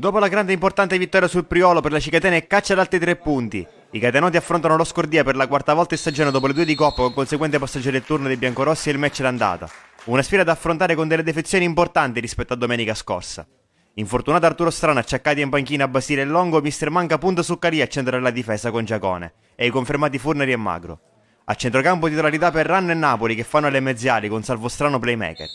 Dopo la grande e importante vittoria sul Priolo, per la Cicatena è caccia ad altri 3 punti. I catenoti affrontano lo Scordia per la 4ª volta in stagione dopo le 2 di Coppa, con conseguente passaggio del turno dei biancorossi e il match d'andata. Una sfida da affrontare con delle defezioni importanti rispetto a domenica scorsa. Infortunato Arturo Strano, acciaccati in panchina a Basile e Longo, Mister Manca punta su Calì a centro della difesa con Giacone e i confermati Furnari e Magro. A centrocampo titolarità per Ranno e Napoli che fanno le mezziali con Salvo Strano playmaker.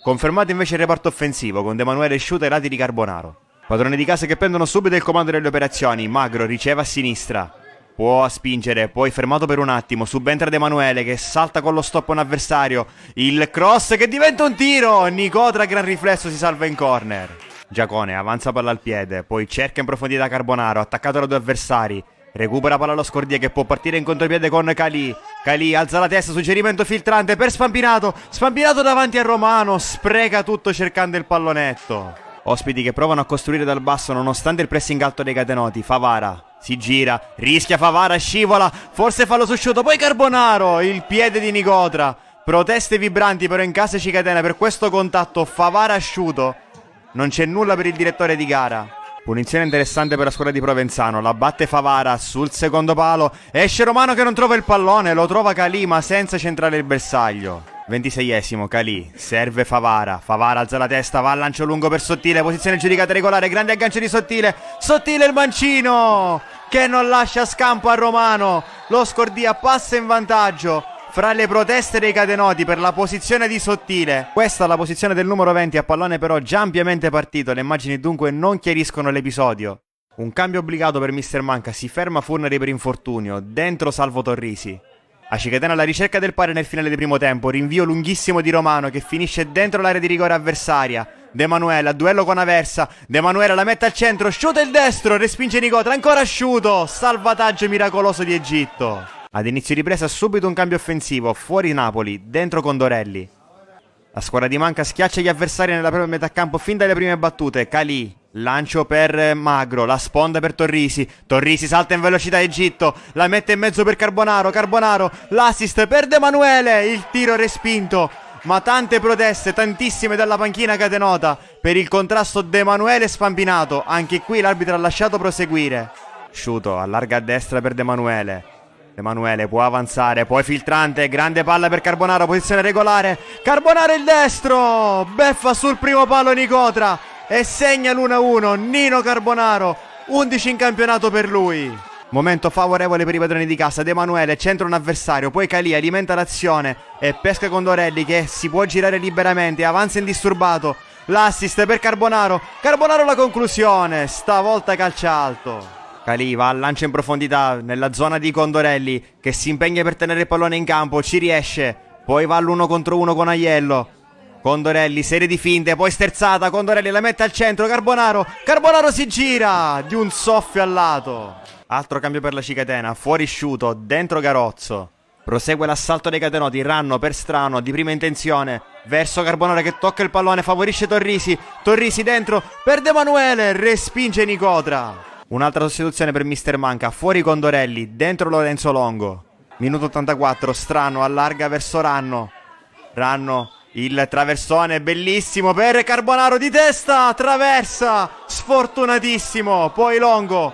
Confermato invece il reparto offensivo con De Manuele Sciuta ai lati di Carbonaro. Padroni di casa che prendono subito il comando delle operazioni. Magro riceve a sinistra, può spingere, poi fermato per un attimo, subentra De Manuele che salta con lo stop a un avversario. Il cross che diventa un tiro, Nicotra gran riflesso si salva in corner. Giacone avanza palla al piede, poi cerca in profondità Carbonaro, attaccato da 2 avversari. Recupera palla allo Scordia che può partire in contropiede con Calì. Calì alza la testa, suggerimento filtrante per Spampinato. Spampinato davanti a Romano, spreca tutto cercando il pallonetto. Ospiti che provano a costruire dal basso nonostante il pressing alto dei catenoti. Favara si gira, rischia Favara, scivola, forse fallo su Sciuto, poi Carbonaro, il piede di Nicotra. Proteste vibranti però in casa Cicatena per questo contatto Favara-Sciuto. Non c'è nulla per il direttore di gara. Punizione interessante per la squadra di Provenzano. La batte Favara sul secondo palo. Esce Romano che non trova il pallone. Lo trova Calì ma senza centrare il bersaglio. 26esimo, Calì, serve Favara. Favara alza la testa, va al lancio lungo per Sottile. Posizione giudicata regolare, grande aggancio di Sottile. Sottile il mancino che non lascia scampo a Romano. Lo Scordia passa in vantaggio. Fra le proteste dei catenoti per la posizione di Sottile. Questa è la posizione del numero 20 a pallone però già ampiamente partito. Le immagini dunque non chiariscono l'episodio. Un cambio obbligato per Mister Manca. Si ferma Furnari per infortunio. Dentro Salvo Torrisi. A Cicatena alla ricerca del pari nel finale del primo tempo. Rinvio lunghissimo di Romano che finisce dentro l'area di rigore avversaria. De Manuele a duello con Aversa. De Manuele la mette al centro. Sciuta il destro. Respinge Nicotra. Ancora Sciuto. Salvataggio miracoloso di Egitto. Ad inizio ripresa subito un cambio offensivo, fuori Napoli, dentro Condorelli. La squadra di Manca schiaccia gli avversari nella propria metà campo fin dalle prime battute. Calì, lancio per Magro, la sponda per Torrisi. Torrisi salta in velocità Egitto, la mette in mezzo per Carbonaro. Carbonaro, l'assist per De Manuele, il tiro respinto. Ma tante proteste, tantissime dalla panchina catenota per il contrasto De Manuele Spampinato. Anche qui l'arbitro ha lasciato proseguire. Sciuto allarga a destra per De Manuele. De Manuele può avanzare, poi filtrante, grande palla per Carbonaro, posizione regolare. Carbonaro il destro, beffa sul primo palo Nicotra e segna l'1-1. Nino Carbonaro, 11 in campionato per lui. Momento favorevole per i padroni di casa. De Manuele centra un avversario, poi Calì alimenta l'azione e pesca Condorelli che si può girare liberamente, avanza indisturbato. L'assist per Carbonaro, Carbonaro la conclusione, stavolta calcia alto. Calì va al lancio in profondità nella zona di Condorelli che si impegna per tenere il pallone in campo, ci riesce, poi va all'1 contro 1 con Aiello. Condorelli, serie di finte, poi sterzata, Condorelli la mette al centro, Carbonaro si gira di un soffio al lato. Altro cambio per la Cicatena, fuori Sciuto, dentro Garozzo. Prosegue l'assalto dei catenoti, Ranno per Strano di prima intenzione, verso Carbonaro che tocca il pallone, favorisce Torrisi. Torrisi dentro per De Manuele, respinge Nicotra. Un'altra sostituzione per Mister Manca, fuori Condorelli, dentro Lorenzo Longo. Minuto 84, Strano allarga verso Ranno. Ranno, il traversone bellissimo per Carbonaro di testa, traversa, sfortunatissimo. Poi Longo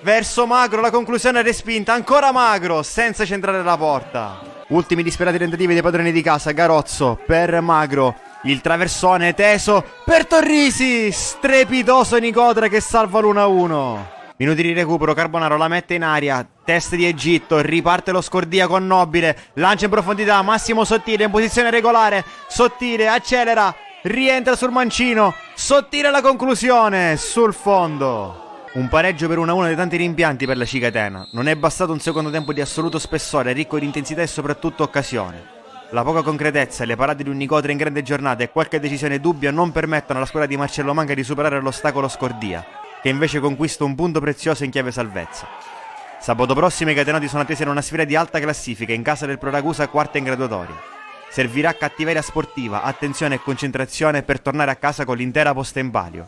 verso Magro, la conclusione è respinta, ancora Magro senza centrare la porta. Ultimi disperati tentativi dei padroni di casa, Garozzo per Magro. Il traversone teso per Torrisi, strepitoso Nicotra che salva l'1-1. Minuti di recupero, Carbonaro la mette in aria, test di Egitto, riparte lo Scordia con Nobile, lancia in profondità, Massimo Sottile in posizione regolare, Sottile accelera, rientra sul mancino, Sottile la conclusione, sul fondo. Un pareggio per 1-1 dei tanti rimpianti per la Cicatena, non è bastato un secondo tempo di assoluto spessore, ricco di intensità e soprattutto occasione. La poca concretezza e le parate di un Nicotra in grande giornata e qualche decisione dubbia non permettono alla squadra di Marcello Manca di superare l'ostacolo Scordia, che invece conquista un punto prezioso in chiave salvezza. Sabato prossimo i catenoti sono attesi in una sfida di alta classifica in casa del Pro Ragusa, quarta in graduatoria. Servirà cattiveria sportiva, attenzione e concentrazione per tornare a casa con l'intera posta in palio.